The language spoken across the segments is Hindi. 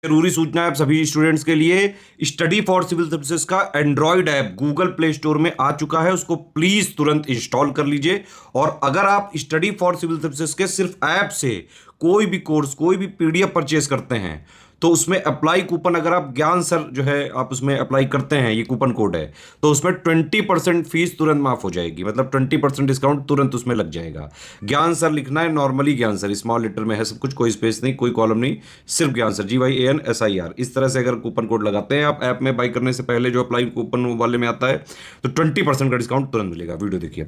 जरूरी सूचना है आप सभी स्टूडेंट्स के लिए। स्टडी फॉर सिविल सर्विसेज का Android app Google play store में आ चुका है, उसको प्लीज तुरंत इंस्टॉल कर लीजिए। और अगर आप स्टडी फॉर सिविल सर्विसेज के सिर्फ ऐप से कोई भी कोर्स, कोई भी पीडीएफ परचेज करते हैं तो उसमें अप्लाई कूपन, अगर आप ज्ञान सर जो है आप उसमें अप्लाई करते हैं, ये कूपन कोड है, तो उसमें 20% फीस तुरंत माफ हो जाएगी। मतलब 20% डिस्काउंट तुरंत उसमें लग जाएगा। ज्ञान सर लिखना है, नॉर्मली ज्ञान सर स्मॉल लेटर में है सब कुछ, कोई स्पेस नहीं, कोई कॉलम नहीं, सिर्फ ज्ञान सर GYANSIR। इस तरह से अगर कूपन कोड लगाते हैं आप ऐप में बाई करने से पहले, जो अप्लाई कूपन वाले में आता है, तो 20% का डिस्काउंट तुरंत मिलेगा। वीडियो देखिए।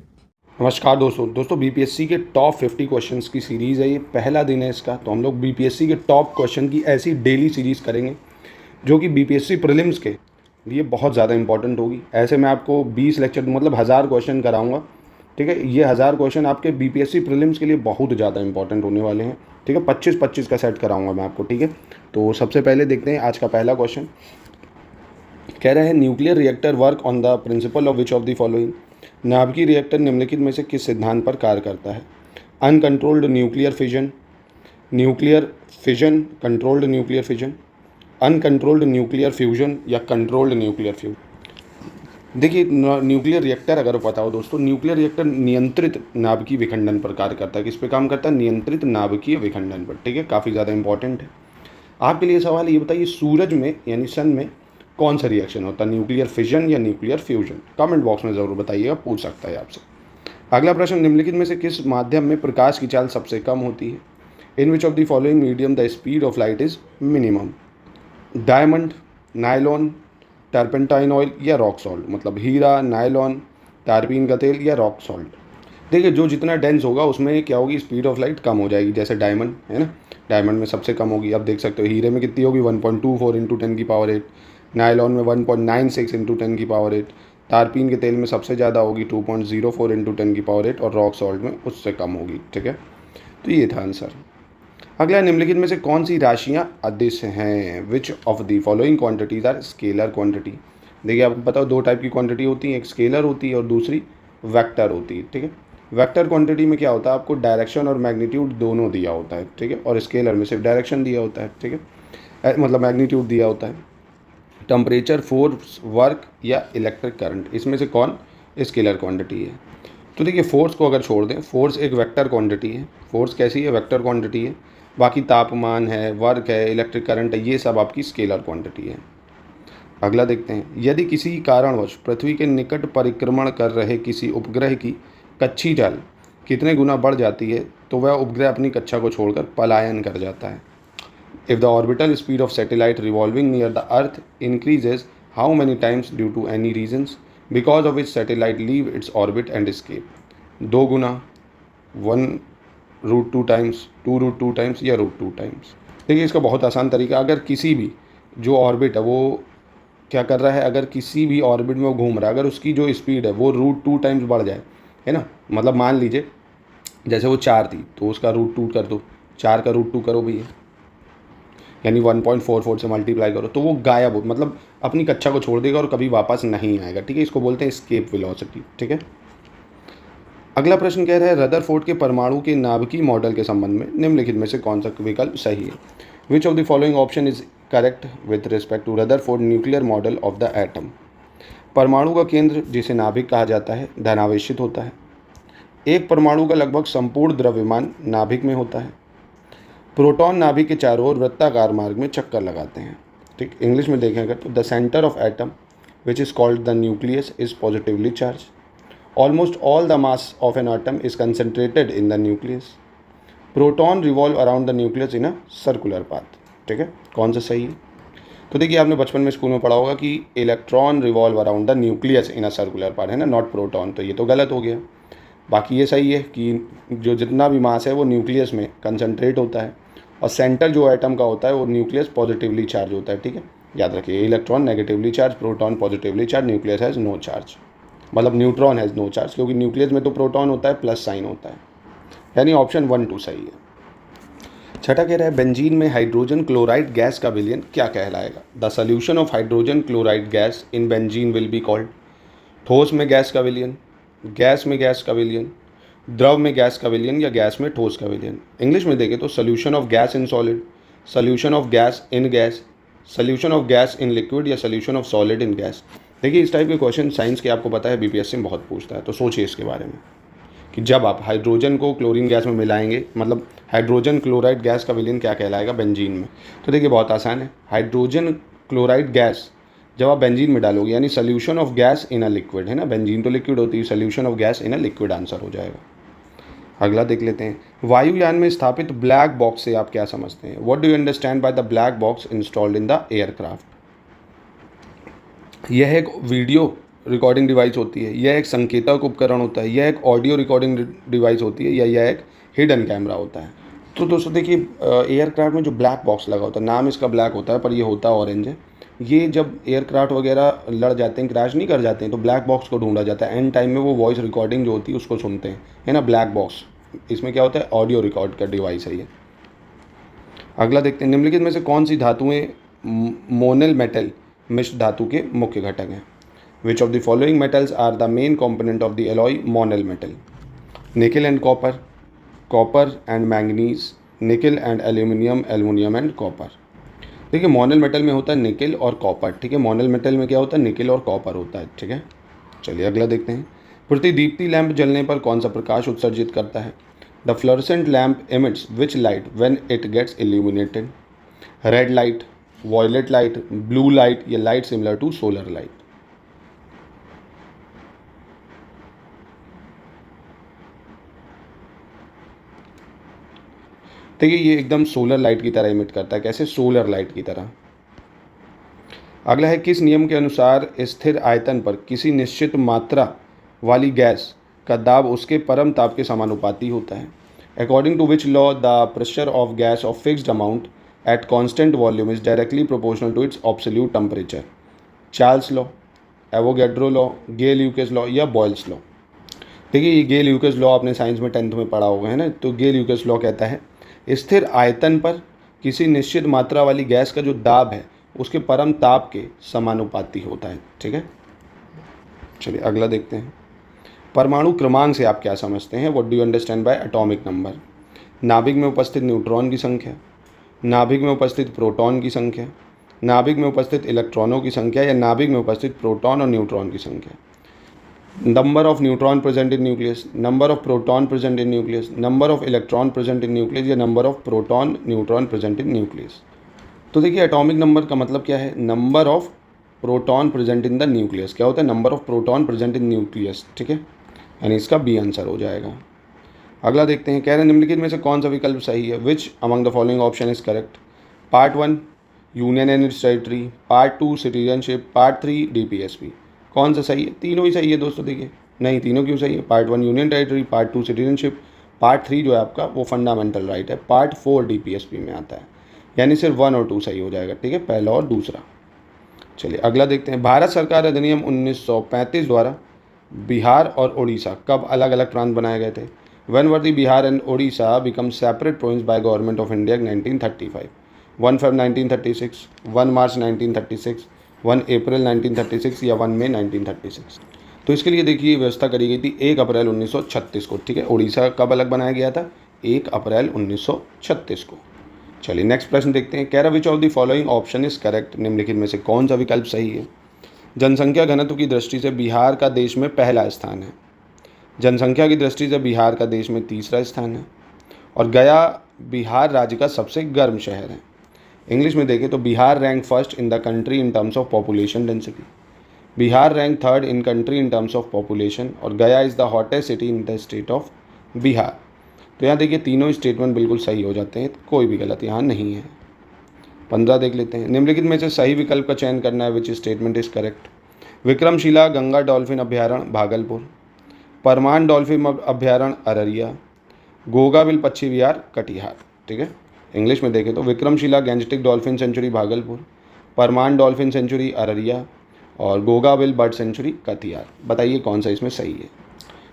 नमस्कार दोस्तों बीपीएससी के टॉप 50 क्वेश्चंस की सीरीज़ है, ये पहला दिन है इसका। तो हम लोग बीपीएससी के टॉप क्वेश्चन की ऐसी डेली सीरीज़ करेंगे जो कि बीपीएससी प्रीलिम्स के लिए बहुत ज़्यादा इंपॉर्टेंट होगी। ऐसे मैं आपको 20 लेक्चर मतलब 1000 क्वेश्चन कराऊंगा, ठीक है। ये 1000 क्वेश्चन आपके बीपीएससी प्रीलिम्स के लिए बहुत ज़्यादा इंपॉर्टेंट होने वाले हैं, ठीक है। 25-25 का सेट कराऊंगा मैं आपको, ठीक है। तो सबसे पहले देखते हैं आज का पहला क्वेश्चन। कह रहे हैं nuclear reactor work on the principle of which of the following. नाभिकीय रिएक्टर निम्नलिखित में से किस सिद्धांत पर कार्य करता है? Uncontrolled nuclear fission, controlled nuclear fission, uncontrolled nuclear fusion या कंट्रोल्ड न्यूक्लियर फ्यूजन। देखिए, न्यूक्लियर रिएक्टर अगर पता हो दोस्तों, न्यूक्लियर रिएक्टर नियंत्रित नाभिकीय विखंडन पर कार्य करता है। किस पे काम करता है? नियंत्रित नाभिकीय विखंडन पर, ठीक है। काफ़ी ज़्यादा इंपॉर्टेंट है। आपके लिए सवाल ये बताइए, सूरज में यानी सन में कौन सा रिएक्शन होता है, न्यूक्लियर फिजन या न्यूक्लियर फ्यूजन? कमेंट बॉक्स में ज़रूर बताइएगा, पूछ सकता है आपसे। अगला प्रश्न, निम्नलिखित में से किस माध्यम में प्रकाश की चाल सबसे कम होती है? In which of the following medium the speed of light is minimum? Diamond, nylon, turpentine oil या रॉक सॉल्ट? मतलब हीरा, नायलॉन, टारपीन का तेल या रॉक सॉल्ट। देखिए, जो जितना डेंस होगा उसमें क्या होगी, स्पीड ऑफ लाइट कम हो जाएगी। जैसे डायमंड है ना, डायमंड में सबसे कम होगी। अब देख सकते हो हीरे में कितनी होगी, 1.24 × 10⁸, नायलॉन में 1.96 × 10⁸, तारपीन के तेल में सबसे ज़्यादा होगी 2.04 × 10⁸, और रॉक सॉल्ट में उससे कम होगी, ठीक है। तो ये था आंसर। अगला, निम्नलिखित में से कौन सी राशियाँ अदिश हैं? Which of the following quantities are scalar quantity? देखिए, आपको बताओ दो टाइप की क्वांटिटी होती है, एक स्केलर होती है और दूसरी वेक्टर होती है, ठीक है। वेक्टर क्वांटिटी में क्या होता है, आपको डायरेक्शन और मैग्नीट्यूड दोनों दिया होता है, ठीक है। और स्केलर में सिर्फ डायरेक्शन दिया होता है, ठीक है, मतलब मैग्नीट्यूड दिया होता है। टेम्परेचर, फोर्स, वर्क या इलेक्ट्रिक करंट, इसमें से कौन स्केलर क्वांटिटी है? तो देखिए, फोर्स को अगर छोड़ दें, फोर्स एक वेक्टर क्वांटिटी है। फोर्स कैसी है? वेक्टर क्वांटिटी है। बाकी तापमान है, वर्क है, इलेक्ट्रिक करंट है, ये सब आपकी स्केलर क्वांटिटी है। अगला देखते हैं, यदि किसी कारणवश पृथ्वी के निकट परिक्रमण कर रहे किसी उपग्रह की कक्षीय चाल कितने गुना बढ़ जाती है तो वह उपग्रह अपनी कक्षा को छोड़कर पलायन कर जाता है? If the orbital speed of satellite revolving near the Earth increases, how many times due to any reasons because of which satellite leave its orbit and escape? 2 Guna, 1√2 times, 2√2 times या √2 टाइम्स? देखिए, इसका बहुत आसान तरीका, अगर किसी भी जो ऑर्बिट है वो क्या कर रहा है, अगर किसी भी ऑर्बिट में वो घूम रहा है, अगर उसकी जो स्पीड है वो √2 टाइम्स बढ़ जाए, है ना, मतलब मान लीजिए जैसे वो 4 थी तो उसका √2 कर दो, 4 का √2 करो भैया, यानी 1.44 से मल्टीप्लाई करो, तो वो गायब हो, मतलब अपनी कक्षा को छोड़ देगा और कभी वापस नहीं आएगा, ठीक है। इसको बोलते हैं एस्केप वेलोसिटी, ठीक है। अगला प्रश्न कह रहा है, रदरफोर्ड के परमाणु के नाभिकीय मॉडल के संबंध में निम्नलिखित में से कौन सा विकल्प सही है? Which of the following option is correct with respect to Rutherford nuclear model of the atom? परमाणु का केंद्र, जिसे नाभिक कहा जाता है, धनावेशित होता है। एक परमाणु का लगभग संपूर्ण द्रव्यमान नाभिक में होता है। प्रोटॉन नाभिक के चारों ओर वृत्ताकार मार्ग में चक्कर लगाते हैं, ठीक। इंग्लिश में देखें अगर तो, the centre of atom which is called the nucleus is positively charge. Almost all the mass of an atom is concentrated in the nucleus. Proton revolve around the nucleus in a circular path, ठीक है। कौन सा सही है? तो देखिए, आपने बचपन में स्कूल में पढ़ा होगा कि electron revolve around the nucleus in a circular path, है ना, नॉट प्रोटॉन। तो ये तो गलत हो गया। बाकी ये सही है कि जो जितना भी मास है वो न्यूक्लियस में कंसनट्रेट होता है, और सेंटर जो एटम का होता है वो न्यूक्लियस पॉजिटिवली चार्ज होता है, ठीक है। याद रखिए, electron negatively charge, proton positively charge, nucleus has no charge, मतलब न्यूट्रॉन हैज़ नो चार्ज, क्योंकि न्यूक्लियस में तो प्रोटॉन होता है प्लस साइन होता है, यानी ऑप्शन 1, 2 सही है। छठा कह रहा है, बेंजीन में हाइड्रोजन क्लोराइड गैस का विलयन क्या कहलाएगा? The solution of hydrogen chloride gas in benzene will be called? ठोस में गैस का विलयन, गैस में गैस का विलयन, द्रव में गैस का विलयन या गैस में ठोस का विलयन? इंग्लिश में देखें तो solution of gas in solid, solution of gas in gas, solution of gas in liquid या solution of solid in gas. देखिए इस टाइप के क्वेश्चन साइंस के आपको पता है बीपीएससी में बहुत पूछता है, तो सोचिए इसके बारे में कि जब आप हाइड्रोजन को क्लोरीन गैस में मिलाएंगे, मतलब हाइड्रोजन क्लोराइड गैस का विलेन क्या कहलाएगा, बेंजीन में। तो देखिए बहुत आसान है, हाइड्रोजन क्लोराइड गैस जब आप बेंजीन में डालोगे, यानी solution of gas in a liquid, है ना, बेंजीन तो लिक्विड होती है, solution of gas in a liquid answer हो जाएगा। अगला देख लेते हैं, वायुयान में स्थापित ब्लैक बॉक्स से आप क्या समझते हैं? What do you understand by the black box installed in the aircraft? यह एक वीडियो रिकॉर्डिंग डिवाइस होती है, यह एक संकेतक उपकरण होता है, यह एक ऑडियो रिकॉर्डिंग डिवाइस होती है, या यह एक हिडन कैमरा होता है? तो दोस्तों देखिए एयरक्राफ्ट में जो ब्लैक बॉक्स लगा होता है, नाम इसका ब्लैक होता है पर ये होता ऑरेंज है। ये जब एयरक्राफ्ट वगैरह लड़ जाते हैं, क्रैश नहीं कर जाते हैं, तो ब्लैक बॉक्स को ढूंढा जाता है। एंड टाइम में वो वॉइस रिकॉर्डिंग जो होती है उसको सुनते हैं, है ना, ब्लैक बॉक्स। इसमें क्या होता है, ऑडियो रिकॉर्ड का डिवाइस है ये। अगला देखते हैं, निम्नलिखित में से कौन सी धातुएं मोनल मेटल मिश्र धातु के मुख्य घटक हैं? Which of the following metals are the main component of the alloy monel metal? Nickel and copper, copper and manganese, nickel and aluminium, aluminium and copper. देखिए मोनल मेटल में होता है निकल और कॉपर, ठीक है, मोनल मेटल में क्या होता है, निकल और कॉपर होता है, ठीक है। चलिए अगला देखते हैं, प्रतिदीप्ति लैंप जलने पर कौन सा प्रकाश उत्सर्जित करता है? The fluorescent lamp emits which light when it gets illuminated? Red light, violet light, blue light, या light similar to solar light? देखिए ये एकदम सोलर लाइट की तरह इमिट करता है। कैसे? सोलर लाइट की तरह। अगला है, किस नियम के अनुसार स्थिर आयतन पर किसी निश्चित मात्रा वाली गैस का दाब उसके परम ताप के समानुपाती होता है? According to which law the pressure of gas of fixed amount at constant volume is directly proportional to its absolute temperature? Charles law, Avogadro law, Gay Lussac's law, या बॉयल्स लॉ? देखिए ये गे ल्यूकेस लॉ आपने साइंस में 10th में पढ़ा होगा, है ना। तो गे ल्यूकेस लॉ कहता है स्थिर आयतन पर किसी निश्चित मात्रा वाली गैस का जो दाब है उसके परम ताप के समानुपाती होता है, ठीक है। चलिए अगला देखते हैं, परमाणु क्रमांक से आप क्या समझते हैं? What do you understand by atomic number? नाभिक में उपस्थित न्यूट्रॉन की संख्या, नाभिक में उपस्थित प्रोटॉन की संख्या, नाभिक में उपस्थित इलेक्ट्रॉनों की संख्या, या नाभिक में उपस्थित प्रोटॉन और न्यूट्रॉन की संख्या? Number of neutron present in nucleus, number of proton present in nucleus, number of electron present in nucleus, या number of proton neutron present in nucleus? तो देखिए एटॉमिक नंबर का मतलब क्या है? Number of proton present in the nucleus. क्या होता है? Number of proton present in nucleus, ठीक है, यानी इसका बी आंसर हो जाएगा। अगला देखते हैं, कह रहे हैं निम्नलिखित में से कौन सा विकल्प सही है? विच among the following option is correct? Part 1 union and it's territory, part 2 citizenship, part 3 DPSP. कौन सा सही है? तीनों ही सही है दोस्तों। देखिए नहीं, तीनों क्यों सही है? Part 1 union territory, part 2 citizenship, part 3 जो है आपका वो फंडामेंटल राइट है, पार्ट 4 डीपीएसपी में आता है, यानी सिर्फ 1 और 2 सही हो जाएगा, ठीक है, पहला और दूसरा। चलिए अगला देखते हैं, भारत सरकार अधिनियम 1935 द्वारा बिहार और उड़ीसा कब अलग अलग प्रांत बनाए गए थे? When were the Bihar and Orissa become separate province by government of India 1935? 1 Feb 1936, 1 March 1936, 1 April 1936, या 1 May 1936? तो इसके लिए देखिए व्यवस्था करी गई थी 1 अप्रैल 1936 को, ठीक है। उड़ीसा कब अलग बनाया गया था? 1 अप्रैल 1936 को। चलिए नेक्स्ट प्रश्न देखते हैं, कह रहा विच of the following option is correct? निम्नलिखित में से कौन सा विकल्प सही है? जनसंख्या घनत्व की दृष्टि से बिहार का देश में पहला स्थान है, जनसंख्या की दृष्टि से बिहार का देश में तीसरा स्थान है, और गया बिहार राज्य का सबसे गर्म शहर है। इंग्लिश में देखें तो Bihar rank first in the country in terms of population density, Bihar rank third in country in terms of population, और गया is the hottest city in the state of Bihar. तो यहाँ देखिए तीनों स्टेटमेंट बिल्कुल सही हो जाते हैं, कोई भी गलत यहाँ नहीं है। 15 देख लेते हैं, निम्नलिखित में से सही विकल्प का चयन करना है, which statement is correct? Vikramshila Ganga dolphin अभ्यारण्य भागलपुर, परमान डॉल्फिन अभ्यारण्य अररिया, गोगाबिल पक्षी विहार कटिहार, ठीक है। इंग्लिश में देखें तो Vikramshila Gangetic dolphin century Bhagalpur, Parman dolphin century Araria, और गोगाबिल बर्ड सेंचुरी कटिहार। बताइए कौन सा इसमें सही है?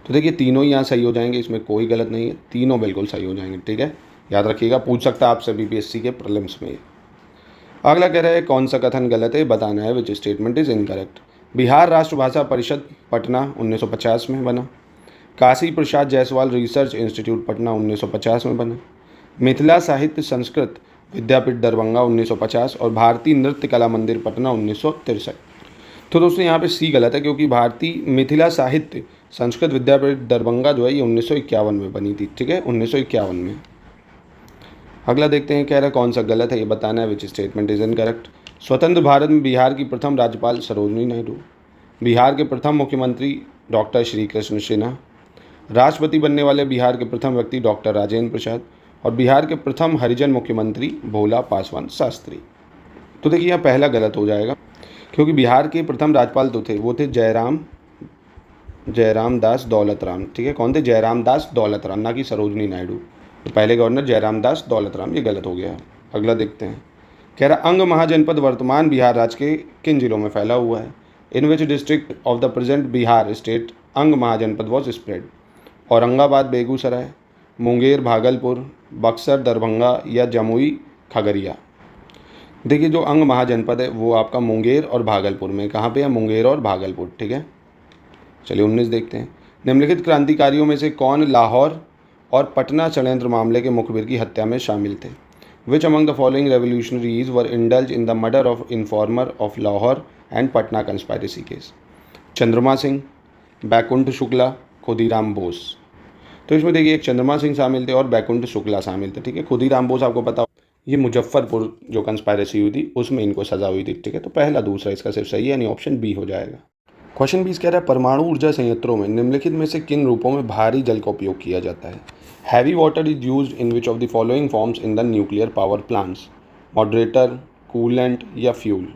तो देखिए तीनों ही यहाँ सही हो जाएंगे, इसमें कोई गलत नहीं है, तीनों बिल्कुल सही हो जाएंगे, ठीक है। याद रखिएगा, पूछ सकता है आपसे बीपीएससी के प्रीलिम्स में। अगला कह रहा है कौन सा कथन गलत है, बताना है, which statement is incorrect? Bihar राष्ट्रभाषा परिषद पटना 1950 में बना, काशी प्रसाद जायसवाल रिसर्च इंस्टीट्यूट पटना 1950 में बना, मिथिला साहित्य संस्कृत विद्यापीठ दरभंगा 1950 और भारतीय नृत्य कला मंदिर पटना 1963। तो दोस्तों यहाँ पे सी गलत है, क्योंकि भारतीय मिथिला साहित्य संस्कृत विद्यापीठ दरभंगा जो है ये 1951 में बनी थी। ठीक है, 1951 में। अगला देखते हैं, कह रहा है कौन सा गलत है ये बताना है, विच स्टेटमेंट इज इनकरेक्ट। स्वतंत्र भारत में बिहार की प्रथम राज्यपाल सरोजिनी नायडू। बिहार के प्रथम मुख्यमंत्री डॉक्टर श्री कृष्ण सिन्हा। राष्ट्रपति बनने वाले बिहार के प्रथम व्यक्ति डॉक्टर राजेंद्र प्रसाद। और बिहार के प्रथम हरिजन मुख्यमंत्री भोला पासवान शास्त्री। तो देखिए यहाँ पहला गलत हो जाएगा, क्योंकि बिहार के प्रथम राज्यपाल तो थे, वो थे जयराम दास दौलत राम। ठीक है, कौन थे? जयराम दास दौलत राम, ना कि सरोजिनी नायडू। तो पहले गवर्नर जयराम दास दौलत राम, ये गलत हो गया। अगला देखते हैं, कह रहा अंग महाजनपद वर्तमान बिहार राज्य के किन जिलों में फैला हुआ है? In which district of the present Bihar state Anga Mahajanapada was spread? Aurangabad, Begusarai, Munger, Bhagalpur, Buxar, Darbhanga या जमुई खगड़िया। देखिए जो अंग महाजनपद है वो आपका मुंगेर और भागलपुर में। कहाँ पे है? मुंगेर और भागलपुर। ठीक है, चलिए 19 देखते हैं। निम्नलिखित क्रांतिकारियों में से कौन लाहौर और पटना षड्यंत्र मामले के मुखबिर की हत्या में शामिल थे? Which among the following revolutionaries were indulge in the murder of informer of Lahore and Patna conspiracy case? Chandrama Singh, Baikunth Shukla, Khudiram Bose. तो इसमें देखिए एक चंद्रमा सिंह शामिल थे और बैकुंठ शुक्ला शामिल थे। ठीक है, खुदीराम बोस आपको पता, ये मुजफ्फरपुर जो कंस्पायरेसी हुई थी उसमें इनको सजा हुई थी। ठीक है, तो पहला दूसरा इसका सिर्फ सही है, यानी ऑप्शन बी हो जाएगा। क्वेश्चन 20 कह रहा है परमाणु ऊर्जा संयंत्रों में निम्नलिखित में से किन रूपों में भारी जल का उपयोग किया जाता है? Heavy water is used in which of the following forms in the nuclear power plants? Moderator, coolant या फ्यूल?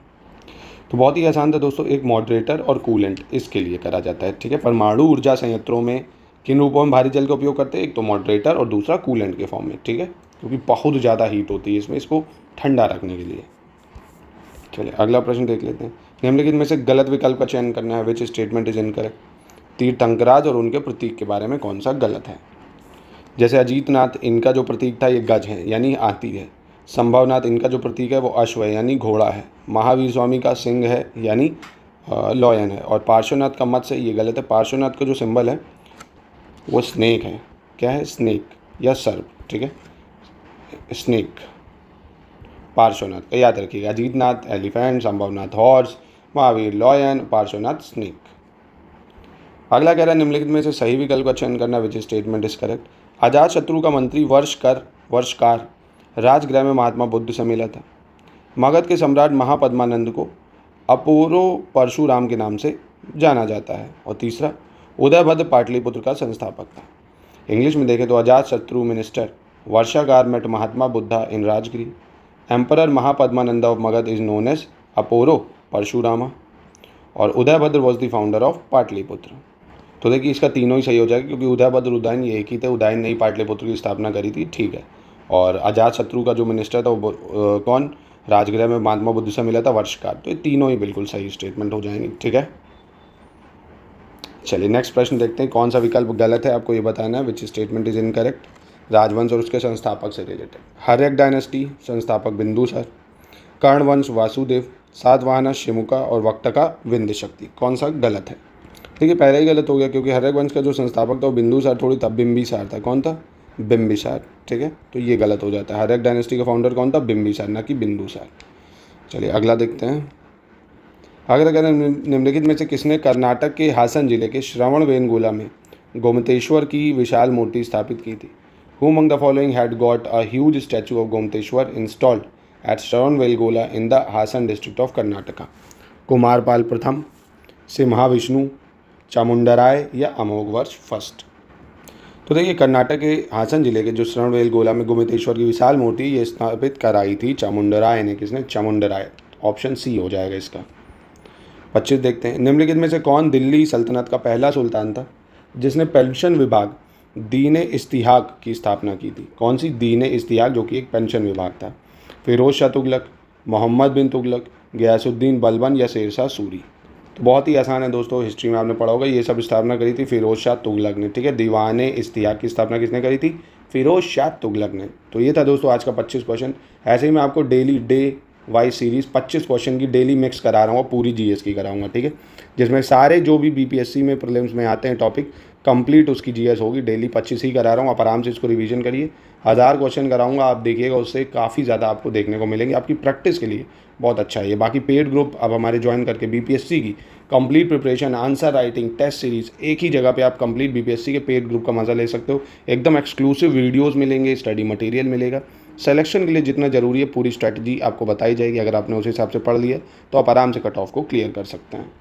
तो बहुत ही आसान था दोस्तों, एक मॉडरेटर और कूलेंट इसके लिए करा जाता है। ठीक है, परमाणु ऊर्जा संयंत्रों में किन रूपों में भारी जल का उपयोग करते हैं? एक तो मॉडरेटर और दूसरा कूलेंट के फॉर्म में। ठीक है, क्योंकि बहुत ज़्यादा हीट होती है इसमें, इसको ठंडा रखने के लिए। चलिए अगला प्रश्न देख लेते हैं। निम्नलिखित में से गलत विकल्प का चयन करना है, विच स्टेटमेंट इज इनकरेक्ट। तीर्थंकराज और उनके प्रतीक के बारे में कौन सा गलत है? जैसे अजीतनाथ, इनका जो प्रतीक था ये गज है यानी हाथी है। संभवनाथ, इनका जो प्रतीक है वो अश्व है यानी घोड़ा है। महावीर स्वामी का सिंह है यानी लॉयन है। और पार्श्वनाथ का मत से ये गलत है। पार्श्वनाथ का जो सिंबल है वो स्नेक है। क्या है? स्नेक या सर्प। ठीक है, स्नेक पार्श्वनाथ का याद रखिएगा। Ajitnath elephant, Sambhavnath horse, Mahavir lion, Parshvanath snake. अगला कह रहा है निम्नलिखित में से सही विकल्प का चयन करना, विच स्टेटमेंट इज करेक्ट। अजात शत्रु का मंत्री वर्षकार राजगृह में महात्मा बुद्ध से मिला था। मगध के सम्राट महापद्मानंद को अपूरो परशुराम के नाम से जाना जाता है। और तीसरा, उदयभद्र पाटलिपुत्र का संस्थापक था। इंग्लिश में देखें तो Ajatashatru minister Varshakar met Mahatma Buddha in Rajgriha. Emperor Mahapadmanand of Magadh is known as Apara Parashurama. और Udayabhadra was the founder of Pataliputra. तो देखिए इसका तीनों ही सही हो जाएगा, क्योंकि उदयभद्र उदयन ये एक ही थे। उदयन ने ही पाटलिपुत्र की स्थापना करी थी। ठीक है, और अजात शत्रु का जो मिनिस्टर था वो कौन? राजगृह में महात्मा बुद्ध से मिला था, वर्षकार। तो ये तीनों ही बिल्कुल सही स्टेटमेंट हो जाएंगे। ठीक है, चलिए नेक्स्ट प्रश्न देखते हैं, कौन सा विकल्प गलत है आपको ये बताना है, विच स्टेटमेंट इज इनकरेक्ट। राजवंश और उसके संस्थापक से रिलेटेड। हर्यक डायनेस्टी संस्थापक बिंदुसार। कर्णवंश वासुदेव। सातवाहना शिमुका और वक्तका विंध्य शक्ति। कौन सा गलत है? देखिए पहले ही गलत हो गया, क्योंकि हर्यक वंश का जो संस्थापक था वो बिंदुसार थोड़ी था, बिंबिसार था। कौन था? बिंबिसार। ठीक है, तो ये गलत हो जाता है। हर्यक डायनेस्टी का फाउंडर कौन था? बिंबिसार, ना कि बिंदुसार। चलिए अगला देखते हैं। अगर निम्नलिखित में से किसने कर्नाटक के हासन जिले के श्रवणबेलगोला में गोमतेश्वर की विशाल मूर्ति स्थापित की थी? Who among the following had got a huge statue of Gomateshwara installed at Shravanabelagola in the Hassan district of Karnataka? Kumarapala प्रथम, सिम्हाविष्णु, चामुंडराय या अमोघवर्ष फर्स्ट? तो देखिए कर्नाटक के हासन जिले के जो श्रवणबेलगोला में गोमतेश्वर की विशाल मूर्ति ये स्थापित कराई थी चामुंडराय ने। किसने? चामुंडराय। ऑप्शन सी हो जाएगा इसका। 25 देखते हैं। निम्नलिखित में से कौन दिल्ली सल्तनत का पहला सुल्तान था जिसने पेंशन विभाग दीन इस्तिहाक की स्थापना की थी? कौन सी? दीन इस्तिहाक, जो कि एक पेंशन विभाग था। फिरोज शाह तुगलक, मोहम्मद बिन तुगलक, गयासुद्दीन बलबन या शेरशाह सूरी? तो बहुत ही आसान है दोस्तों, हिस्ट्री में आपने पढ़ा होगा, ये सब स्थापना करी थी फिरोज शाह तुगलक ने। ठीक है, दीवान इस्तिहाक की स्थापना किसने करी थी? फिरोज शाह तुगलक ने। तो ये था दोस्तों आज का 25 क्वेश्चन। ऐसे ही मैं आपको daily day wise series 25 question की डेली मिक्स करा रहा हूँ, पूरी जीएस की कराऊंगा। ठीक है, जिसमें सारे जो भी बीपीएससी में प्रीलिम्स में आते हैं टॉपिक कंप्लीट उसकी जीएस होगी। डेली 25 ही करा रहा हूँ, आप आराम से इसको रिवीजन करिए। 1000 क्वेश्चन कराऊंगा, आप देखिएगा उससे काफ़ी ज़्यादा आपको देखने को मिलेंगे। आपकी प्रैक्टिस के लिए बहुत अच्छा है ये। बाकी पेड ग्रुप आप हमारे ज्वाइन करके बीपीएससी की complete preparation, answer writing, test series एक ही जगह पे आप कंप्लीट बीपीएससी के पेड ग्रुप का मज़ा ले सकते हो। एकदम एक्सक्लूसिव वीडियोज़ मिलेंगे, स्टडी मटेरियल मिलेगा। सिलेक्शन के लिए जितना ज़रूरी है पूरी स्ट्रैटेजी आपको बताई जाएगी। अगर आपने उस हिसाब से पढ़ लिया तो आप आराम से कट ऑफ को क्लियर कर सकते हैं।